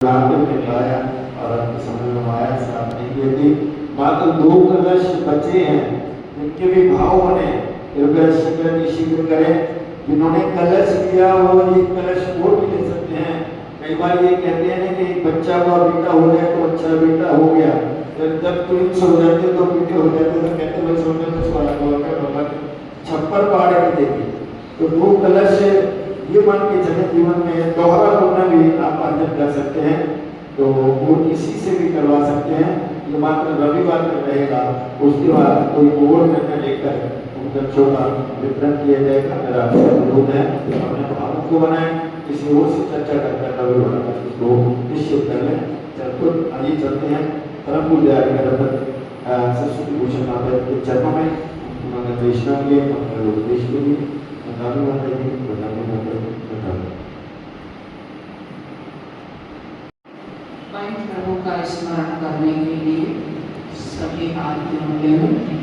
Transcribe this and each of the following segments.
आपने मिलाया और आपके समझ में आया साफ नहीं किए थे। मात्र 2 कलश बचे हैं जिनके भी भाव बने, कृपया शीघ्र करें। जिन्होंने कलश लिया वो एक कलश और भी ले सकते हैं। कई बार ये कहते हैं कि एक बच्चा हुआ बेटा हो गया तो अच्छा बेटा हो गया, जब ट्विंस हो जाते तो बेटे हो जाते तो कहते बस होने तो स्वागत होगा भगवान छप्पर पाड़ के देंगे। तो 2 कलश ये मान के चले जीवन में दोहरा होना भी आप अर्जन कर सकते हैं, तो वो किसी से भी करवा सकते हैं। ये मात्र रविवार में रहेगा, उसके बाद कोई और निर्णय लेकर उन बच्चों का वितरण किया जाएगा। मेरा आपसे अनुरोध है अपने भावों को बनाए, किसी और से चर्चा कर रविवार का इसको निश्चित कर लें। तो आइए चलते हैं परम पूज्य सरस्वती भूषण माता के चरणों में, उन्होंने वैष्णव के अपने उपदेश के लिए प्रभु का स्मरण करने के लिए सभी हाथ जोड़े हुए।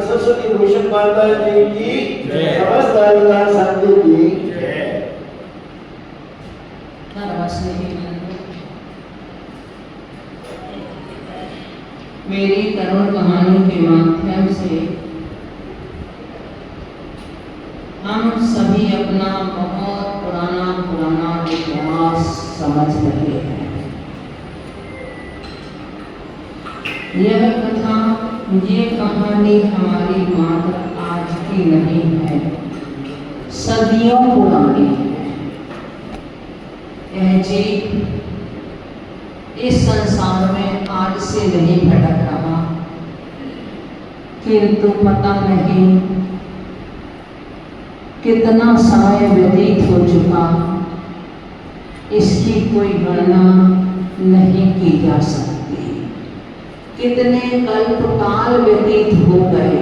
सरस्वती भूषण माता जी की नमस्कार शांति की मेरी करुण कहानी के माध्यम से हम सभी अपना बहुत पुराना इतिहास समझ रहे हैं। यह कथा, ये कहानी हमारी मात्र आज की नहीं है, सदियों पुरानी है। यह जीव इस संसार में आज से नहीं भटक रहा, किंतु पता नहीं कितना समय व्यतीत हो चुका, इसकी कोई गणना नहीं की जा सकती। कितने कल्पकाल व्यतीत हो गए।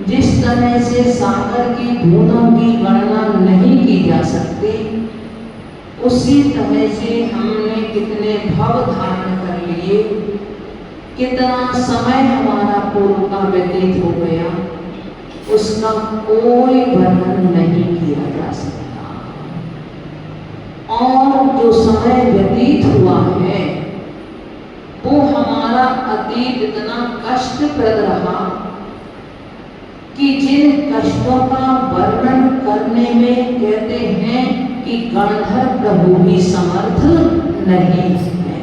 जिस तरह से सागर की बूंदों की गणना नहीं की जा सकती, उसी तरह से हमने कितने भव धारण कर लिए, कितना समय हमारा पूर्व का व्यतीत हो गया, उसका कोई वर्णन नहीं किया जा सकता। और जो समय व्यतीत हुआ है वो हमारा अतीत इतना कष्टप्रद रहा कि जिन कष्टों का वर्णन करने में कहते हैं कि गणधर प्रभु भी समर्थ नहीं है।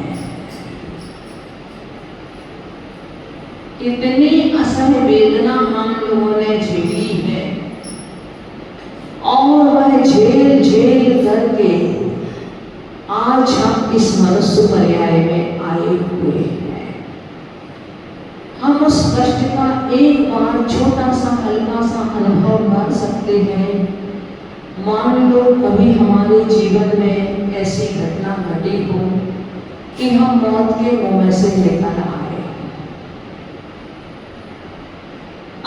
इतनी असह्य वेदना हम लोगों ने झेली है और वह झेल झेल करके आज हम इस मनुष्य पर्याय में आए हुए हैं। हम उस कष्ट का एक बार छोटा सा हल्का सा अनुभव कर सकते हैं। मान लो कभी हमारे जीवन में ऐसी घटना घटी हो कि हम मौत के मुंह में से निकल आए।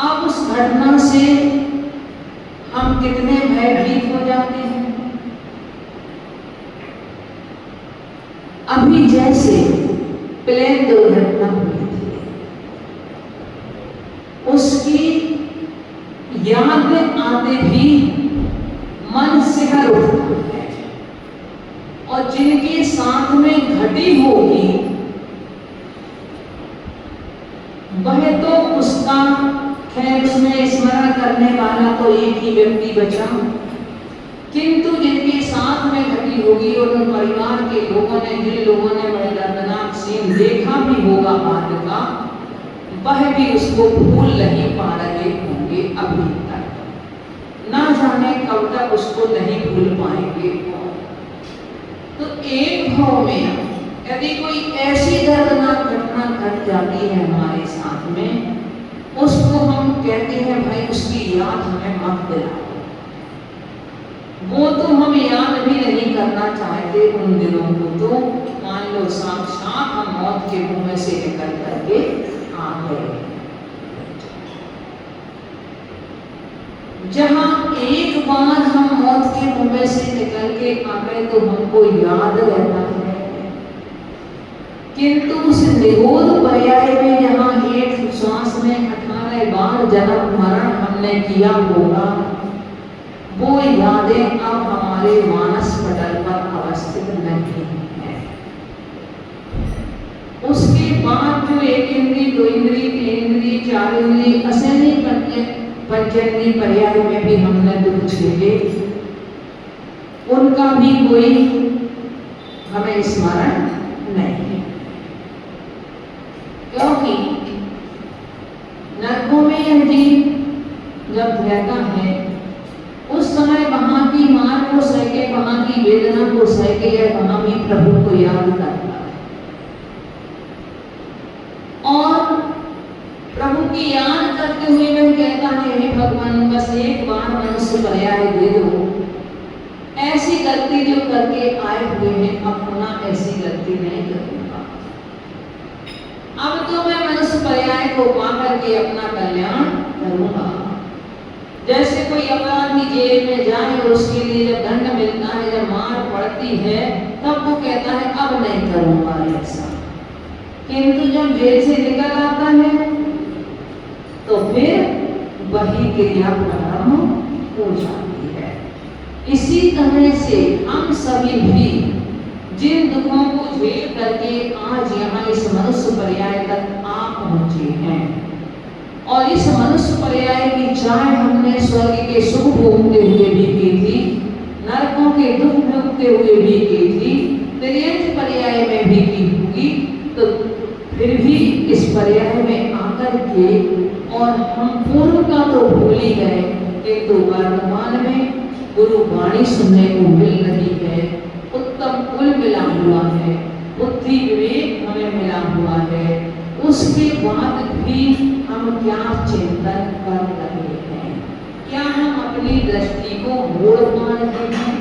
अब उस घटना से हम कितने भयभीत हो जाते हैं। अभी जैसे प्लेन दुर्घटना हुई थी, उसकी याद आते भी मन सिहर उठता है और जिनके साथ में घटी होगी वह तो उसका खैर उसमें स्मरण करने वाला तो एक ही व्यक्ति बचा, किंतु जिनके साथ में घटी होगी और उन परिवार के लोगों ने, जिन लोगों ने बड़े दर्दनाक सीन देखा भी होगा बाद का, वह भी उसको भूल नहीं पा रहे होंगे अभी तक। ना जाने कब तक उसको नहीं भूल पाएंगे। तो एक भाव में यदि कोई ऐसी दर्दनाक घटना घट जाती है हमारे साथ में, उसको हम कहते हैं भाई उसकी याद हमें मत दिलाओ। वो तो हम याद भी नहीं करना चाहते उन दिनों को, तो मान लो साक्षात हम मौत के मुंह में से निकल करके आ गए। जहां एक बार हम मौत के मुंह में से निकल के आ गए तो हमको याद रहता है, किंतु उस निरोध पर्याय में जहां एक श्वास में 18 बार जन्म मरण हमने किया होगा, वो यादें अब हमारे मानस पटल पर अवस्थित नहीं है। उसके बाद जो एक इंद्री, दो इंद्री, तीन इंद्री, चार इंद्री, असैनी पंचेंद्री पर्याय में भी हमने दुख झेले, उनका भी कोई हमें स्मरण नहीं है। क्योंकि नरकों में यह जीव जब रहता है उस समय वहां की मार को सह के, वहां की वेदना को सह के यह वहां भी प्रभु को याद करता है और प्रभु की याद करते हुए वह कहता है हे भगवान बस एक बार मनुष्य पर्याय दे दो। ऐसी गलती जो करके आए हुए हैं अब पुनः ऐसी गलती नहीं करूंगा। अब तो मैं मनुष्य पर्याय को पा करके अपना कल्याण करूंगा। जैसे कोई अपराधी जेल में जाए और उसके लिए जब दंड मिलता है, जब मार पड़ती है, तब वो कहता है अब नहीं करूंगा ऐसा, किंतु जब जेल से निकल आता है तो फिर वही क्रिया प्रारंभ हो जाती है। इसी तरह से हम सभी भी जिन दुखों को झेल करके आज यहाँ इस मनुष्य पर्याय तक आ पहुंचे हैं और इस मनुष्य पर्याय की चाय हमने स्वर्ग के सुख भोगते हुए भी की थी, नरकों के दुख भोगते हुए भी की थी, त्रियंत पर्याय में भी की होगी, तो फिर भी इस पर्याय में आकर के और हम पूर्व का तो भूल ही गए, किंतु वर्तमान में गुरु वाणी सुनने को मिल रही है, उत्तम कुल मिला हुआ है, बुद्धि विवेक हमें मिला हुआ है, उसके बाद भी हम क्या चिंतन कर रहे हैं? क्या हम अपनी दृष्टि को मोड़ पा रहे हैं?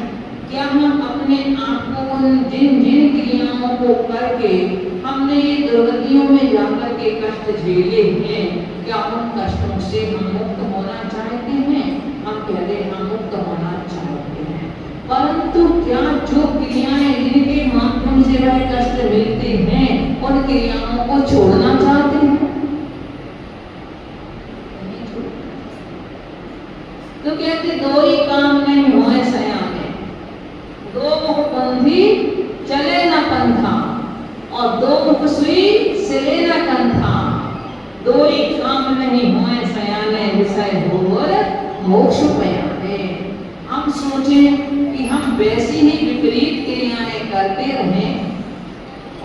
क्या हम अपने आप को उन जिन जिन क्रियाओं को करके हमने ये दुर्गतियों में जाकर के कष्ट झेले हैं, क्या उन कष्टों से हम मुक्त होना चाहते हैं? हम कहते हैं हम मुक्त होना चाहते हैं, परंतु क्या जो क्रियाएं जिनके माध्यम से वह कष्ट मिलते हैं उन क्रियाओं को छोड़ना चाहते हैं? तो कहते दो ही काम नहीं होए सयाने, दो मुख बंधी चले न पंथा और दो मुख सुई सिले न कंथा। दो ही काम नहीं होए सयाने विषय होर मोक्ष पयाने। हम सोचें कि हम वैसी ही विपरीत क्रियाएं करते रहें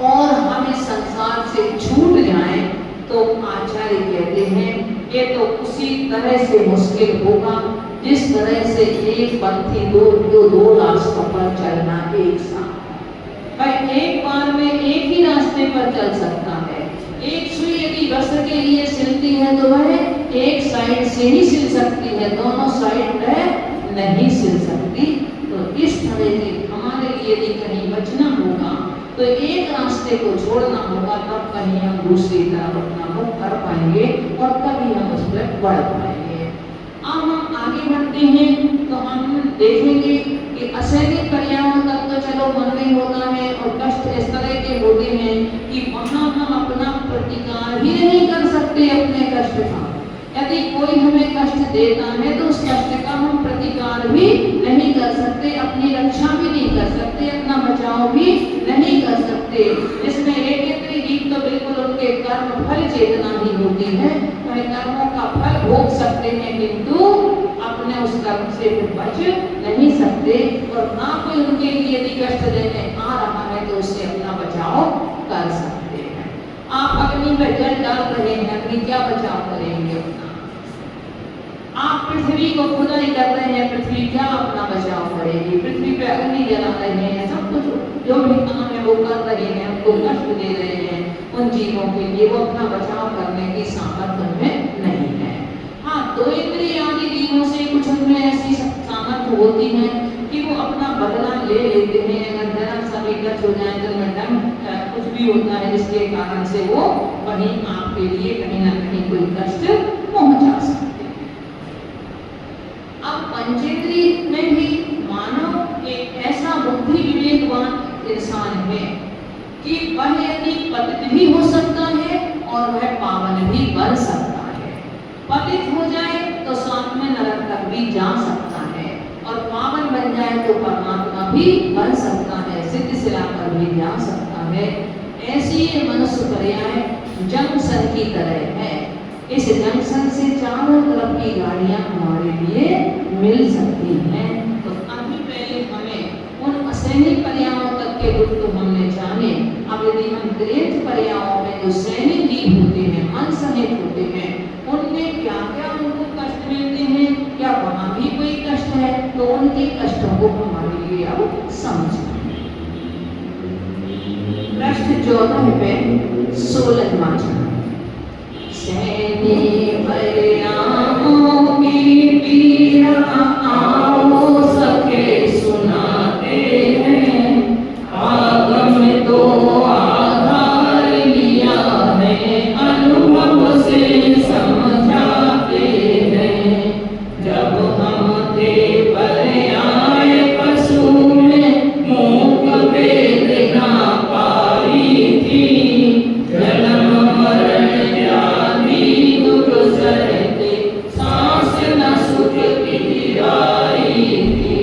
और हम इस संसार से छूट जाएं, तो आचार्य कहते हैं ये तो उसी तरह से मुश्किल होगा जिस तरह से एक पंथी दो रास्तों पर चलना एक साथ। भाई एक बार में एक ही रास्ते पर चल सकता है। एक सुई यदि वस्त्र के लिए सिलती है तो वह एक साइड से ही सिल सकती है, दोनों साइड नहीं सिल सकती। तो इस तरह से हमारे लिए यदि कहीं बचना होगा तो एक रास्ते को छोड़ना होगा, तब कहीं हम दूसरी तरफ अपना मुख कर पाएंगे और तभी हम उस पर बढ़ पाएंगे। अब हम आगे बढ़ते हैं तो हम देखेंगे कि असहनीय पर्यावरण तक तो चलो मन में होता है और कष्ट इस तरह के होते हैं कि वहां हम अपना प्रतिकार भी नहीं कर सकते अपने कष्ट का। यदि कोई हमें कष्ट देता है तो उस कष्ट का हम प्रतिकार भी नहीं कर सकते, अपनी रक्षा भी नहीं कर सकते, अपना बचाव भी नहीं कर सकते। इसमें एक जीव तो बिल्कुल उनके कर्म फल चेतना ही होती है, वह कर्मों का फल भोग सकते हैं किंतु अपने उस कर्म से बच नहीं सकते और ना कोई उनके लिए यदि कष्ट देने आ रहा है तो उससे अपना बचाव कर सकते हैं। आप अग्नि में जल डाल रहे हैं, अग्नि क्या बचाव करेंगे अपना? आप पृथ्वी को खुदाई कर रहे हैं, पृथ्वी क्या अपना बचाव करेगी? पृथ्वी पे अग्नि जला रहे हैं, सब कुछ जो भी काम है वो कर रहे हैं, उनको कष्ट दे रहे हैं, उन जीवों के लिए वो अपना बचाव करने की सामर्थ्य में नहीं है। हाँ, दो इंद्रिय आदि जीवों से कुछ उनमें ऐसी सामर्थ्य होती है कि वो अपना बदला ले लेते हैं। अगर जरा सा भी टच हो जाए तो मैडम कुछ भी होता है जिसके कारण से वो वहीं आपके लिए कहीं ना कहीं कोई कष्ट पहुंचा सकते हैं। अब पंचेंद्रिय में भी मानव एक ऐसा बुद्धि विवेकवान इंसान है कि वह यदि पतित भी हो सकता है और वह पावन भी बन सकता है। पतित हो जाए तो साथ में नरक तक भी जा सकता है और पावन बन जाए तो परमात्मा भी बन सकता है, सिद्ध शिला पर भी जा सकता है। ऐसी ये मनुष्य पर्याय जंक्शन की तरह है। इस जंक्शन से चारों तरफ की गाड़ियां हमारे लिए मिल सकती हैं। तो अभी पहले हमें उन असहनीय पर्यायों तक के दुख तो हमने जाने। अब यदि हम त्रेत पर्यायों में जो सैनिक जीव होते हैं, अनसहित होते हैं, उनमें क्या क्या उनको कष्ट मिलते हैं, क्या वहां भी कोई कष्ट है, तो उनके कष्टों को हमारे लिए अब समझना। प्रश्न 14 पे 16वां सैनिक पर्यायों की पीड़ा आओ सके सुनाते हैं। आगम तो आधार लिया है, अनुभव से समझाते हैं। जब हम थे पर्याय पशु में मूक वेदना पाई थी, जन्म मरण दुख सहते सांस न सुख की आई थी।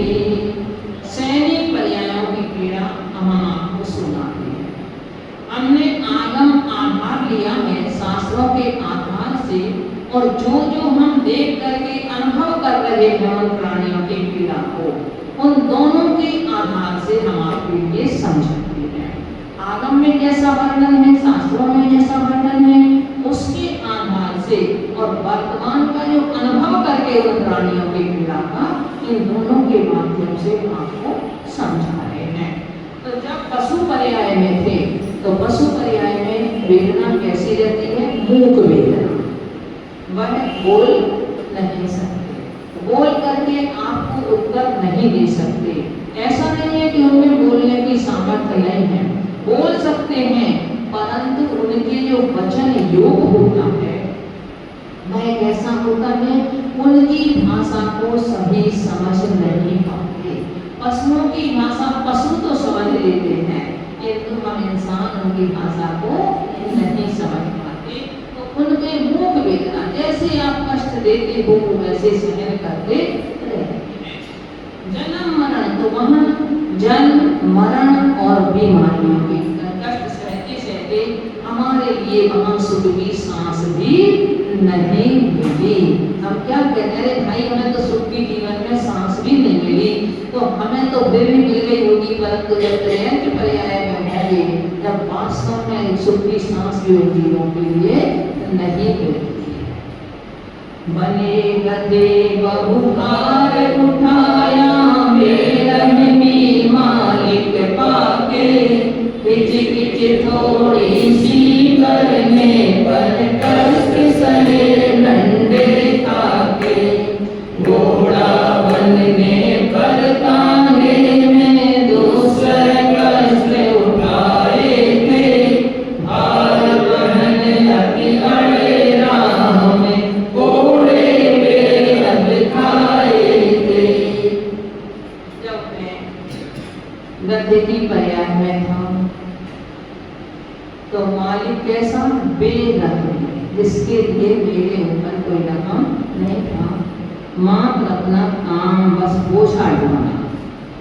सैनिक पर्यायों की पीड़ा हम आपको सुनाते हैं। हमने आगम आधार लिया है शास्त्रों के आधार से, और जो जो हम देख करके अनुभव कर रहे हैं उन प्राणियों की पीड़ा को, उन दोनों के आधार से हम आपके लिए समझाते हैं। आगम में जैसा वर्णन है, शास्त्रों में जैसा वर्णन है, उसके आधार से और वर्तमान का जो अनुभव करके उन प्राणियों की पीड़ा का, इन दोनों के माध्यम से आपको समझा रहे हैं। तो जब पशु पर्याय में थे तो पशु पर्याय में वेदना कैसी रहती है? मूक वेदना। वह बोल नहीं सकते, बोल करके आपको उत्तर नहीं दे सकते। ऐसा नहीं है कि उनमें बोलने की सामर्थ्य नहीं है, बोल सकते हैं, परंतु उनके जो वचन योग होता है वह कैसा होता है? उनकी भाषा को सभी समझ नहीं पाते, पशुओं की भाषा पशु तो समझ लेते हैं, किंतु हम इंसान उनकी भाषा को नहीं समझ पाते। तो उनके मुख वेदना जैसे आप कष्ट देते हो वैसे सहन करते रहते हैं। जन्म मरण, तो वहाँ जन्म मरण और बीमारियों के कष्ट सहते सहते हमारे लिए वहाँ सुख की सांस भी नहीं मिली। हम क्या कहते हैं, अरे भाई हमें तो सुख की जीवन में सांस भी नहीं मिली, तो हमें तो फिर भी मिल गई होगी, परंतु जब ट्रेन पर्याय में होंगे, जब वास्तव में सुख की सांस भी उन जीवों के लिए नहीं मिलती। बने गधे बहुकार उठाया, बेरहमी मालिक पाके, किच किच थोड़ी सी करने पर कष्ट सहे डंडे खाके, घोड़ा बनने पर तांगे में दूसरे कष्ट उठाए थे, भार बहन अति अड़े राह में घोड़े बेरहम खाए थे। जब मैं गधे की पर्याय में था तो मालिक कैसा, बेरहम, जिसके लिए मेरे ऊपर कोई रकम नहीं था, मात्र अपना काम बस बोझा ढोना।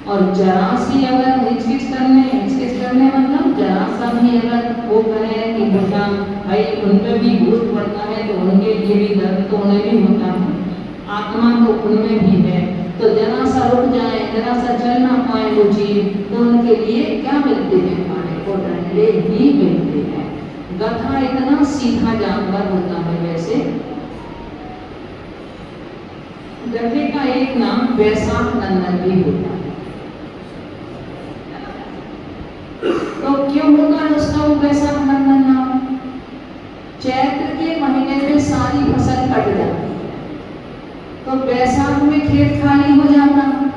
और जरा सी अगर हिचकिच करने मतलब जरा सा भी अगर वो कहे कि बेटा भाई उन पे भी बोझ पड़ता है तो उनके लिए भी दर्द तो उन्हें भी होता है, आत्मा तो उनमें भी है, तो जरा सा रुक जाए, जरा सा चल ना पाए वो जीव, तो उनके लिए क्या मिलते हैं, खाने को डंडे ही मिलते हैं। गधा इतना सीधा जानवर होता है। वैसे गधे का एक नाम वैशाख नंदन भी होता है। तो क्यों होगा उसका वो वैशाख नंदन नाम? चैत्र के महीने में सारी फसल कट जाती है, तो वैशाख में खेत खाली हो जाता है।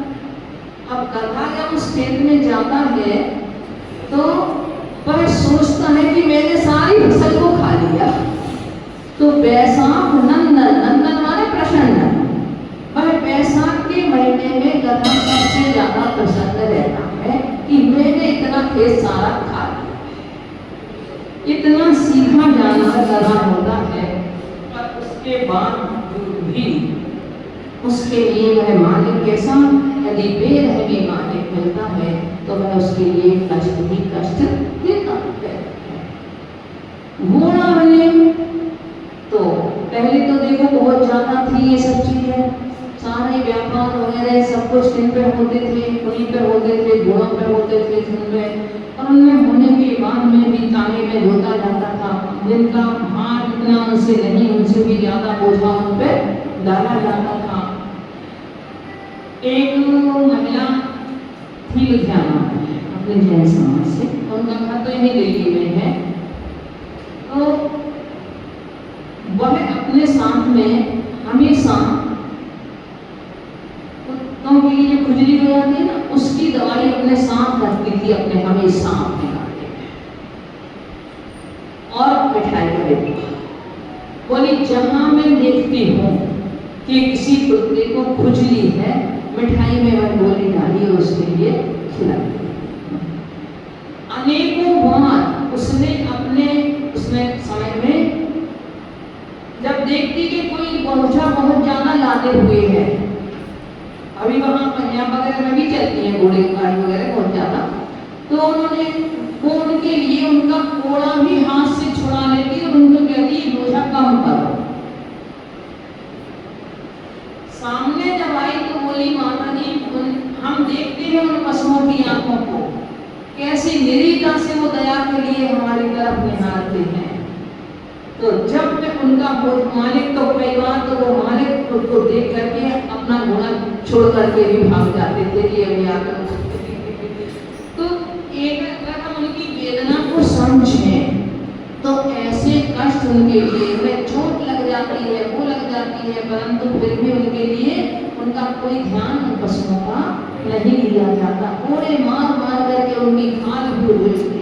अब गधा जब उस खेत में जाता है तो वह सोचता है कि मैंने सारी फसल को खा लिया, तो वैशाख नंदन, नंदन माने प्रसन्न, वह वैशाख के महीने में गधा सबसे ज्यादा प्रसन्न रहता है कि मैंने इतना खेत सारा खा लिया। इतना सीधा जानवर गधा होता है, पर उसके बाद भी उसके लिए वह मालिक कैसा, यदि बेरहमी मालिक मिलता है तो वह उसके लिए कष्ट ही कष्ट देता है। घोड़ा बने तो पहले तो देखो बहुत ज्यादा थी ये सब चीजें, सारे व्यापार वगैरह सब कुछ किन पे होते थे, उन्हीं पे होते थे, घोड़ों पे होते थे, और उनमें होने के बाद में भी ताने में धोता जाता था, जिनका भार इतना उनसे नहीं, उनसे भी ज्यादा बोझा उन पे डाला जाता था। एक महिला थी लुधियाना में अपने जैन समाज से, उनका घर तो यही दिल्ली में है, तो वह अपने साथ में हमेशा कुत्तों के लिए जो खुजली हो जाती है ना, उसकी दवाई अपने साथ रखती थी, अपने हमेशा अपने गाड़ी में, और मिठाई का डिब्बा। बोली जहां मैं देखती हूँ कि किसी कुत्ते को खुजली है, मिठाई में वह गोली डाली और उसके लिए खिलाती। अनेकों बार उसने अपने उसमें समय में जब देखती कि कोई बोझा बहुत ज्यादा लादे हुए है, अभी वहाँ पंजाब वगैरह में भी चलती है घोड़े गाड़ी वगैरह बहुत ज्यादा, तो उन्होंने वो उनके लिए उनका घोड़ा भी हाथ से छुड़ा लेती और उनको कहती बोझा कम करो। सामने जब आई तो बोली माता जी हम देखते हैं उन पशुओं की आंखों को, कैसी निरीता से वो दया के लिए हमारी तरफ निहारते हैं। तो जब मैं उनका मालिक, तो कई बार तो वो मालिक को देख करके अपना घोड़ा छोड़ करके भी भाग जाते थे कि अभी आकर। तो एक अगर हम उनकी वेदना को समझें तो ऐसे कष्ट उनके लिए, उन्हें चोट लग जाती है, वो लग जाती है, परंतु फिर भी उनके लिए उनका कोई ध्यान उन पशुओं का नहीं लिया जाता। पूरे मार मार करके उनकी खाल भी उड़ती है।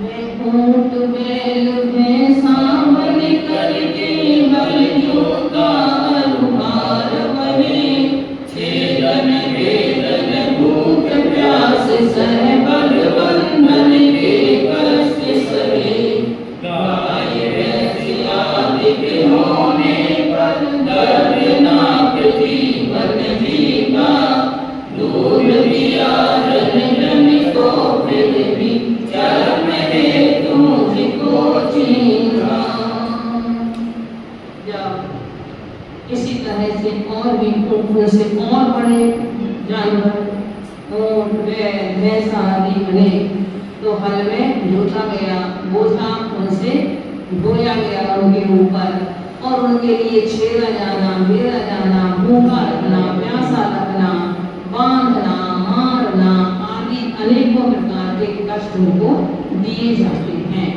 मैं ऊंट बैल भैंसा बन करके बलियों का है इससे और भी उनसे और बड़े जानवर ऊंट बैल भैंस आदि बने तो हल में जोता गया, बोझा उनसे ढोया गया उनके ऊपर और उनके लिए छेड़ा जाना, बेरा जाना, भूखा रखना, प्यासा रखना, बांधना, मारना आदि अनेकों प्रकार के कष्ट उनको दिए जाते हैं।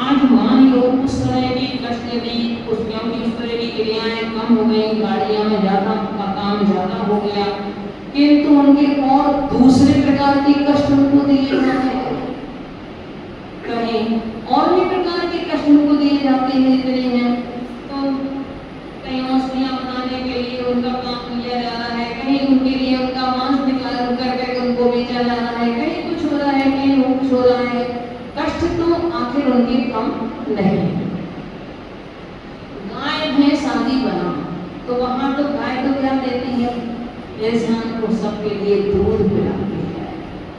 आज मान लो उस तरह की कष्ट दी, क्योंकि उस तरह की क्रियाएं कम हो गई, गाड़ियां में ज्यादा का काम ज्यादा हो गया, किंतु उनके और दूसरे प्रकार के कष्ट उनको दिए जाते हैं। कहीं और भी प्रकार के कष्ट उनको दिए जाते हैं इतने हैं, तो कहीं मछलियां बनाने के लिए उनका काम किया जा रहा है, कहीं उनके लिए उनका मांस निकाल करके उनको बेचा जा रहा है, कहीं कुछ हो रहा है, कहीं कुछ हो रहा है। कष्ट तो आखिर उनके कम नहीं। गाय भैंस आदि बना तो वहां तो गाय तो क्या देती है, इंसान को सबके लिए दूध पिलाती है,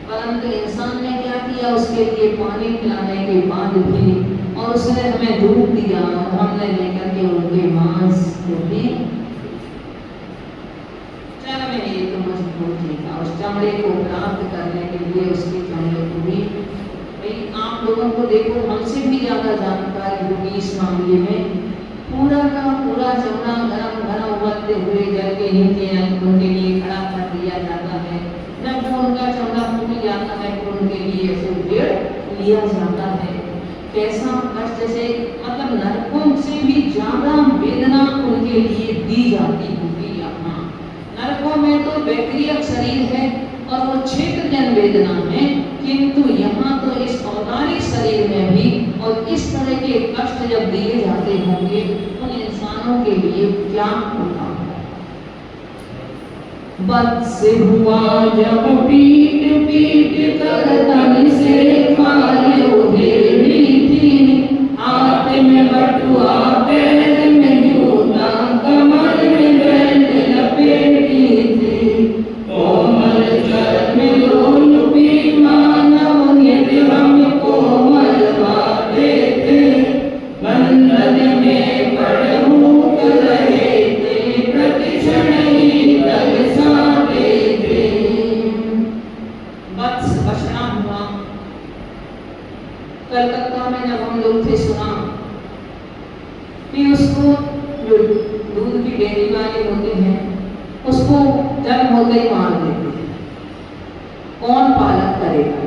परंतु इंसान ने क्या किया, उसके लिए पानी पिलाने के बाद भी और उसने हमें दूध दिया और हमने लेकर के उनके मांस को भी चमड़े तो मजबूत ही था, उस चमड़े को प्राप्त करने के लिए उसके चमड़े को भी भाई आप लोगों को देखो हमसे भी ज्यादा जानकारी होगी इस मामले में। पूरा का पूरा चमड़ा गरम गरम उबलते हुए जल के नीचे उनके लिए खड़ा कर दिया जाता है। जब वो उनका चमड़ा फूट जाता है तो उनके लिए ऐसे पेड़ लिया जाता है। कैसा कष्ट से, मतलब नरकों से भी ज्यादा वेदना उनके लिए दी जाती होगी। यहाँ नरकों में तो वैक्रियक शरीर है और वो क्षेत्रजन वेदना है, किंतु यहाँ तो इस औदारिक शरीर में भी और इस तरह के कष्ट जब दिए जाते होंगे उन इंसानों के लिए क्या होता है। बद से हुआ जब पीट पीट कर तन से खाले उधेड़ी थी, हाथ में बटुआ पैर में जूता कमर में बैंड लपेटी थी, कोमल चर में लोल पी मानव निर्भम कोमल बाते थे, बंधन में पड़हू कर रहे थे, प्रतिक्षण ही तरसाते थे। वत्स बछड़ा हुआ, कलकत्ता में जब हम लोग थे सुना कि उसको जो दूध की डेयरी वाले होते हैं उसको जन्म होते ही मार देते हैं, कौन पालन करेगा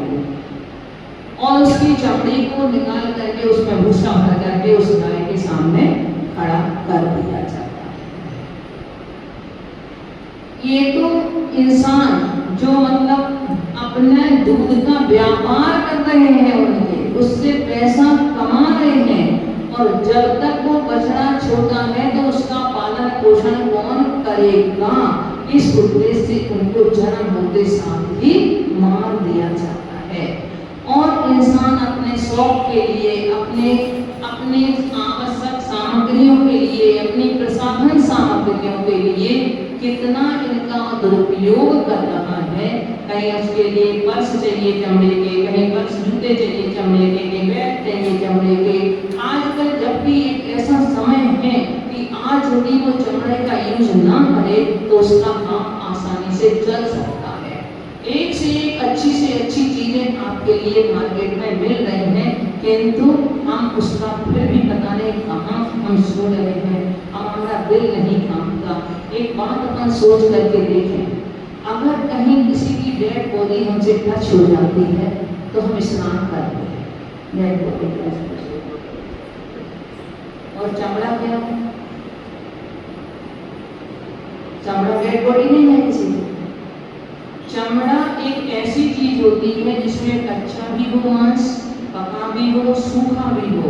और उसकी चमड़ी को निकाल करके उसमें भूसा भर करके उस गाय के सामने खड़ा कर दिया जाता है। ये तो इंसान जो मतलब अपने दूध का व्यापार कर रहे हैं, उनके उससे पैसा कमा रहे हैं, और जब तक वो बछड़ा छोटा है तो उसका पालन पोषण कौन करेगा, इस उद्देश्य से उनको जन्म होते साथ ही मार दिया जाता है। और इंसान अपने शौक के लिए, अपने आवश्यक सामग्रियों के लिए, अपनी प्रसाधन सामग्रियों के लिए कितना इनका दुरुपयोग कर रहा है। कहीं उसके लिए पर्स चाहिए चमड़े के, कहीं पर्स जूते चाहिए चमड़े के, बैग चाहिए चमड़े के। आजकल जब भी एक ऐसा समय है कि आज यदि वो चमड़े का यूज ना करे तो उसका काम आसानी से चल सकता है। एक से अच्छी चीजें आपके लिए मार्केट में मिल रही हैं, किंतु हम उसका फिर भी पता नहीं कहाँ हम सो रहे हैं, हमारा दिल नहीं कामता। एक बात अपन सोच करके देखें, अगर कहीं किसी की डेड बॉडी हमसे टच हो जाती है तो हम स्नान करते हैं, डेड बॉडी और चमड़ा क्या है? चमड़ा डेड बॉडी नहीं है किसी की। चमड़ा एक ऐसी चीज होती है जिसमें कच्चा भी हो मांस, पका भी हो, सूखा भी हो,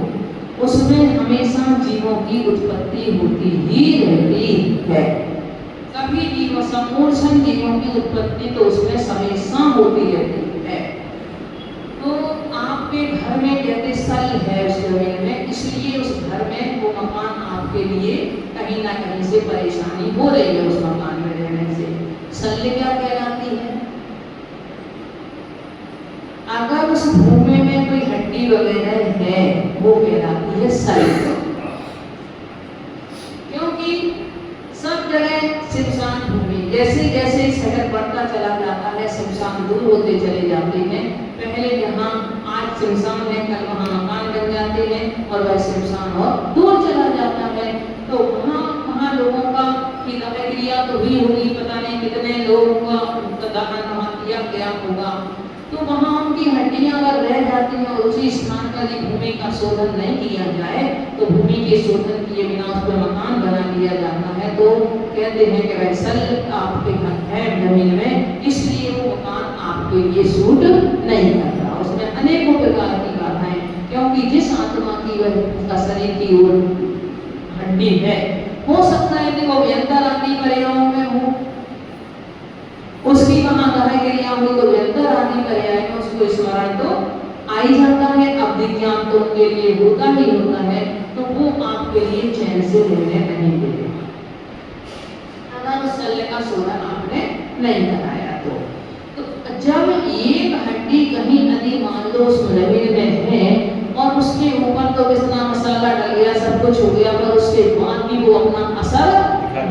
उसमें हमेशा जीवों की उत्पत्ति होती ही रहती है। कभी जीवों, संपूर्ण जीवों की उत्पत्ति तो उसमें हमेशा होती रहती है। तो आपके घर में कहते सल है उस जमीन में, इसलिए उस घर में वो मकान आपके लिए कहीं ना कहीं से परेशानी हो रही है उस मकान में रहने से। सल क्या कहलाती है? अगर उस भूमि में कोई हड्डी वगैरह है वो कहलाती है सल। क्योंकि सब जगह जैसे जैसे शहर बढ़ता चला जाता है, शमशान दूर होते चले जाते हैं। पहले जहाँ आज शमशान है, कल वहाँ मकान बन जाते हैं और वह शमशान और दूर चला जाता है। तो वहाँ लोगों का की दहन क्रिया तो हुई होगी, पता नहीं कितने लोगों का दहन वहाँ किया गया होगा। तो वहाँ उनकी हड्डियां अगर रह जाती हैं और उसी स्थान पर यदि भूमि का शोधन नहीं किया जाए तो भूमि के शोधन किए बिना उस पर मकान बना दिया जाता है। तो कहते हैं कि वैसल आपके घर है जमीन में, इसलिए वो मकान आपके लिए सूट नहीं करता। उसमें अनेकों प्रकार की बाधाएं, क्योंकि जिस आत्मा की वह शरीर की ओर हड्डी है, हो सकता है कि वो व्यंतर आदि पर्यायों में हो, उसकी वहां दहन क्रिया हुई तो व्यंतर आदि पर्याय में उसको स्मरण तो आ ही जाता है। अब विज्ञान तो उनके लिए होता ही होता है, तो वो आपके लिए चैन से रहने नहीं देगा अगर उस शल्य का शोधन आपने नहीं कराया तो जब एक हड्डी कहीं यदि मान लो उस जमीन में है और उसके ऊपर तो कितना मसाला डल गया, सब कुछ हो गया, पर उसके बाद भी वो अपना असर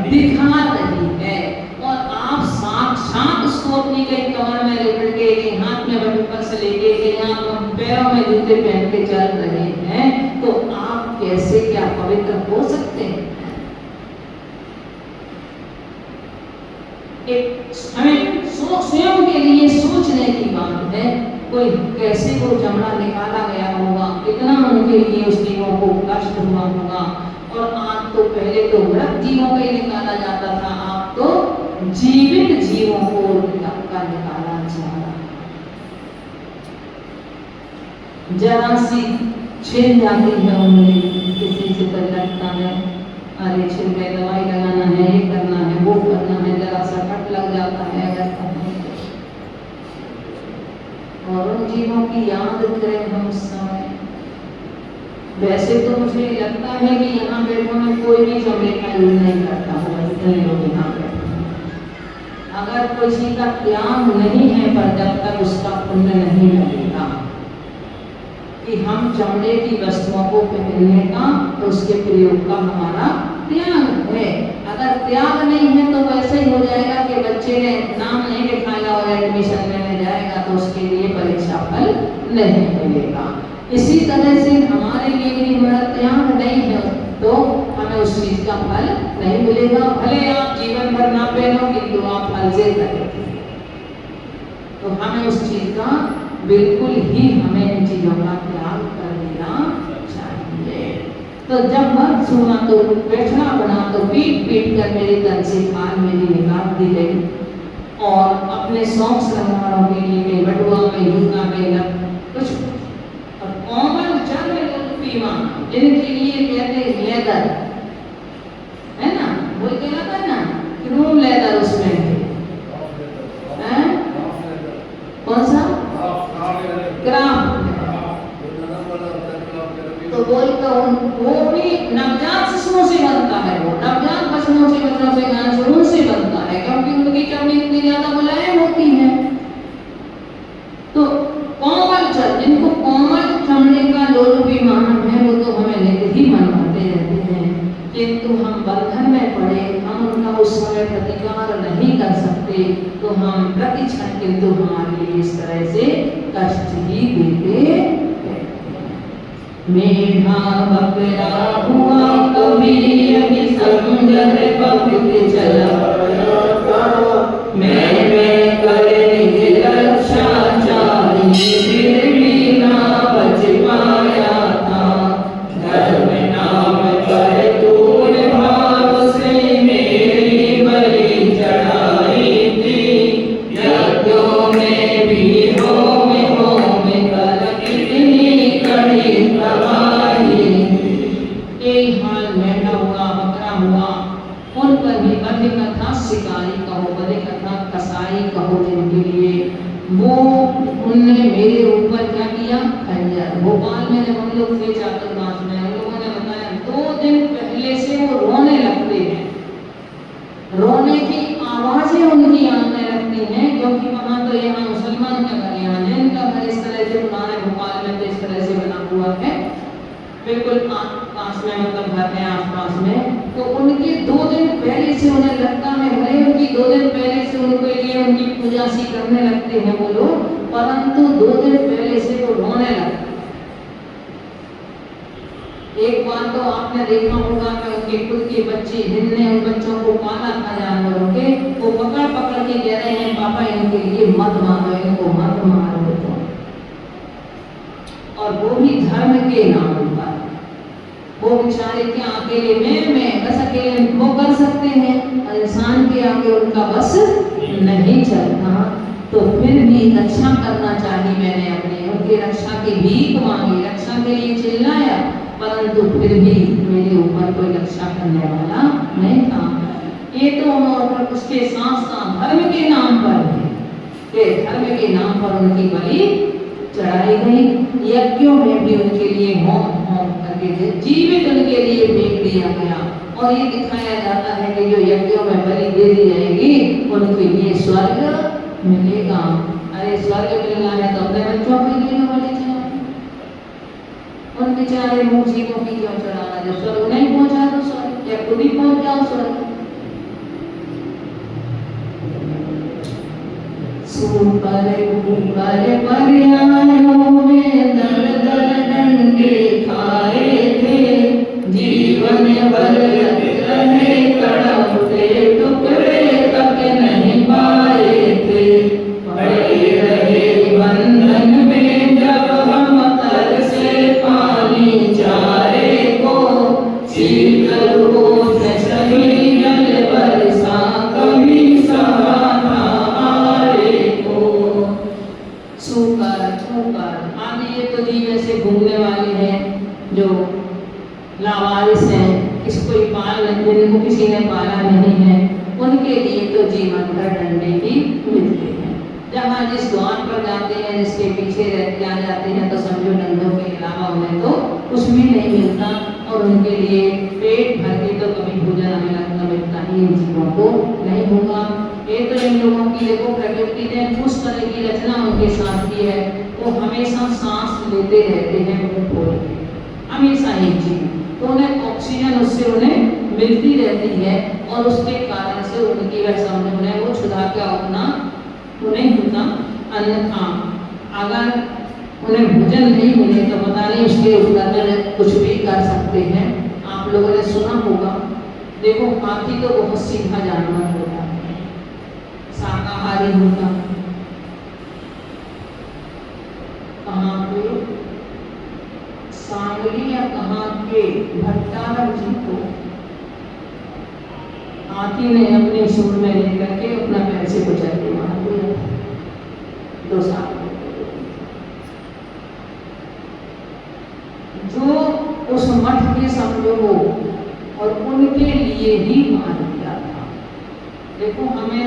दिखा रही है और आप साक्षात उसको अपनी कहीं कमर में लेकर के, कहीं हाथ में बटुकर से लेके, कहीं आप पैरों में जूते पहन के चल रहे हैं, तो आप कैसे क्या पवित्र हो सकते हैं? एक हमें स्वयं के लिए सोचने की बात है। कोई कैसे वो चमड़ा निकाला गया होगा, कितना उनके लिए उस जीवों को कष्ट हुआ होगा। और आप तो पहले तो मृत जीवों का ही निकाला जाता था, आप तो जीवित जीवों को निकाला जा रहा है। जरा सी छीन जाती है उन्हें, किसी से डर लगता है, अरे छिल गए, दवाई लगाना है, ये करना है, वो करना है, जरा सा कट लग जाता है अगर और उन जीवों की याद करें हम उस समय। वैसे तो मुझे लगता है कि यहाँ बैठों में कोई भी चमड़े का यूज नहीं करता होगा, जितने लोग यहाँ बैठे। अगर किसी का त्याग नहीं है, पर जब तक उसका पुण्य नहीं लगेगा कि हम चमड़े की वस्तुओं को पहनने का तो उसके प्रयोग का हमारा त्याग है। अगर त्याग नहीं है तो वैसे ही हो जाएगा कि बच्चे ने नाम नहीं लिखाया और एडमिशन लेने जाएगा तो उसके लिए परीक्षा फल नहीं मिलेगा। इसी तरह से हमारे लिए भी हमारा त्याग नहीं है तो हमें उस चीज का फल नहीं मिलेगा। भले आप जीवन भर ना पहनो, किंतु आप फल से करेंगे। तो हमें उस चीज का बिल्कुल ही हमें इन चीजों का त्याग कर देना चाहिए। तो जब मत सुना तो बैठना बना तो पीट पीट कर मेरे तन से खाल मेरी निकाल दी गई और अपने शौक श्रृंगारों के लिए मैं बटुआ में यूका में कुछ और कोमल चल पीवा जिनके लिए कहते लेदर है ना, वो कहता है ना क्रूम लेदर, उसमें है कौन सा क्राफ्ट, तो वो भी नवजात शिशुओं से बनता है, वो नवजात बच्चों से गाजरों से बनता है, क्योंकि उनकी चमड़ी इतनी ज्यादा मुलायम होती है। तो कोमल जिनको कोमल चमड़े का लोलुभिमान है वो तो हमें लेकर ही मनवाते रहते हैं, किंतु हम बंधन में पड़े, हम उनका उस समय प्रतिकार नहीं कर सकते, तो हम प्रति क्षण किंतु हमारे लिए इस तरह से कष्ट ही देते। मेघा बकरा हुआ कभी अभी समुद्र पहुँच चला, मैं करे रक्षा चाही फिर भी ना बच पाया था। धर्म नाम पर तूने भाव से मेरी बलि चढ़ाई थी, यज्ञों में भी होम कर कितनी कड़ी तबाही। एक हाल मेढ़ा हुआ, बकरा हुआ, उन पर भी बधे कथा शिकारी कहो, बधे कथा कसाई कहो, जिनके लिए वो उनने मेरे ऊपर क्या किया, खंजर। भोपाल में जब हम लोग थे चातुर्मास में, हम लोगों ने बताया 2 दिन पहले से वो रोने लगते हैं, रोने की आवाजें उनकी आने लगती हैं, क्योंकि वहां तो यहाँ मुसलमान का घर, यहाँ जैन का घर इस तरह से पुराने भोपाल में तो इस तरह से बना हुआ है, बिल्कुल पास में, मतलब घर है आसपास में। तो उनके 2 दिन पहले से उन्हें लगता है, भले उनकी 2 दिन अयासी करने लगते हैं वो लोग, परंतु 2 दिन पहले से वो रोने लगते हैं। एक बार तो आपने देखा होगा कि उनके खुद के बच्चे, जिनने उन बच्चों को पाला था जानवरों के, वो पकड़ पकड़ के कह रहे हैं पापा इनके लिए मत मारो, इनको मत मारो। तो और वो भी धर्म के नाम पर। वो बेचारे क्या अकेले में बस अकेले वो कर सकते हैं, इंसान के आगे उनका बस नहीं चलता। तो फिर भी रक्षा करना चाहिए, मैंने अपने उनकी रक्षा की भीख मांगी, रक्षा के लिए चिल्लाया, परंतु फिर भी मेरे ऊपर कोई रक्षा करने वाला नहीं था। ये तो और उसके साथ साथ धर्म के नाम पर है कि धर्म के नाम पर उनकी बलि चढ़ाई गई। यज्ञों में भी उनके लिए होम होम करके जीवित उनके लिए फेंक दिया गया, और ये दिखाया जाता है कि जो यज्ञों में बलि दे दी जाएगी उनके लिए स्वर्ग मिलेगा। अरे स्वर्ग मिलना है तो अपने बच्चों के लिए बलि चढ़ाओ, उन बेचारे मूर्खों की क्यों चढ़ाना? जब स्वर्ग नहीं पहुंचा तो स्वर्ग, या खुद ही पहुंच जाओ स्वर्ग। सुपर ऊपर पर्यायों में दर दर डंडे खाए थे, जीवन भर रहे तड़पते टुकड़े तक नहीं पाए थे। पड़े रहे बंधन में जब हम तरसे पानी चारे को, शीतल ओस सही जल बरसा कभी सहारा आगे। ये तो जीव ऐसे घूमने वाले हैं जो लावारिस हैं, किसको पाल जिनको किसी ने पाला नहीं है, उनके लिए तो जीवन भर डंडे ही मिलते हैं। जहाँ जिस द्वार पर जाते हैं, जिसके पीछे आ जाते हैं, तो समझो डंडों के अलावा उन्हें तो कुछ भी नहीं मिलता, और उनके लिए पेट भर के तो कभी भोजन हमें मिलता ही इन जीवों को नहीं होगा। ये तो इन लोगों की देखो प्रकृति ने उस तरह की रचना उनके साथ की है, वो हमेशा सांस लेते रहते हैं मुंह खोल के, हमेशा एक जीव, तो उन्हें ऑक्सीजन उससे उन्हें मिलती रहती है, और उसके कारण से उनकी वह समझ उन्हें वो छुड़ा के अपना उन्हें होता। अन्यथा अगर उन्हें भोजन नहीं मिले तो पता नहीं उसके ऊपर में कुछ भी कर सकते हैं। आप लोगों ने सुना होगा, देखो हाथी तो बहुत सीधा जानवर होता है, शाकाहारी होता है। कहाँ पे सांगली या कहाँ के भट्टारक जी को हाथी ने अपने सूंड में लेकर के अपना पैर से कुचल के मार दिया 2 साल। जो उस मठ के समझो हो और उनके लिए ही मार दिया था। देखो हमें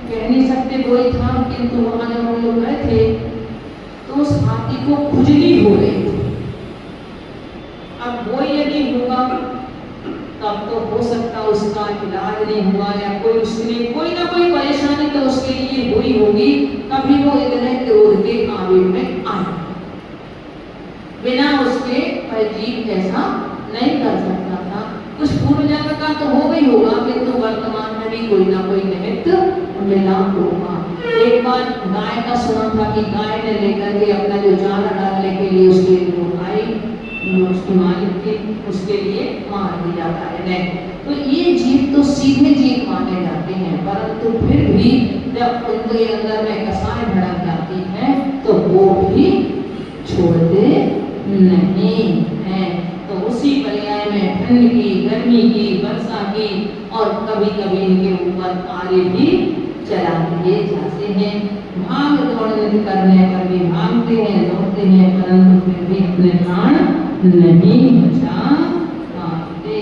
कह नहीं सकते कोई था, किंतु वहां जब हम लोग गए थे तो उस हाथी को खुजली हो रही थी। अब वो यदि होगा तब तो हो सकता उसका इलाज नहीं हुआ, या कोई उसके लिए कोई ना कोई परेशानी तो उसके लिए हुई होगी, तभी वो इतने क्रोध के आवेग में आए। बिना उसके जीव ऐसा नहीं कर सकता था। कुछ पूर्व जन्म का तो हो गई होगा, किंतु वर्तमान में भी कोई ना कोई निमित्त मिला होगा। एक बार गाय का सुना था कि गाय ने लेकर के अपना जो चारा डालने के लिए उसके जो भाई उसकी मालिक थी उसके लिए मार दिया गाय ने। तो ये जीव तो सीधे जीव माने जाते हैं, परंतु फिर भी जब उनके अंदर में कसाय भड़क जाती है तो वो भी छोड़ते नहीं है। तो उसी पर्याय में ठंड की, गर्मी की, वर्षा की, और कभी कभी इनके ऊपर आरे भी चला दिए जाते हैं। भाग दौड़ करने पर भी भागते हैं, दौड़ते हैं, परंतु फिर भी अपने प्राण नहीं बचा पाते।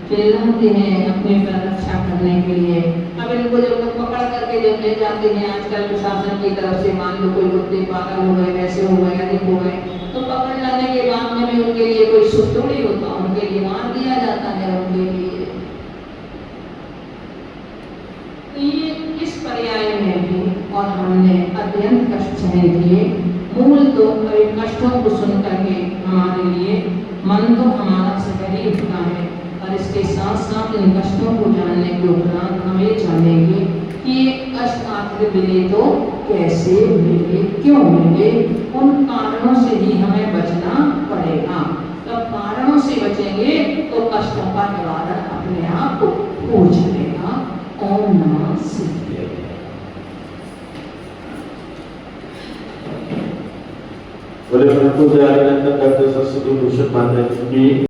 चिल्लाते हैं अपने पर रक्षा करने के लिए। अब इनको जब लोग पकड़ करके जब ले जाते हैं, आजकल प्रशासन की तरफ से मान लो कोई कुत्ते पागल हो गए, वैसे हो गए, अधिक हो गए, तो पकड़ लाने के बाद में भी उनके लिए कोई सुख थोड़ी होता, उनके लिए मार दिया जाता है उनके लिए। तो ये इस पर्याय में भी और हमने अत्यंत कष्ट सहन किए। मूल तो कष्टों को सुन करके हमारे लिए मन तो हमारा सहरी उठता है, और इसके साथ साथ इन कष्टों को जानने के उपरांत हम ये जानेंगे ये अष्टमात्र मिले तो कैसे मिले, क्यों मिले, उन कारणों से ही हमें बचना पड़ेगा। तब कारणों से बचेंगे तो कष्टों का निवारण अपने आप हो जाएगा। ओम नमः शिवाय। बोले परंतु डॉक्टर सरस्वती भूषण माता जी की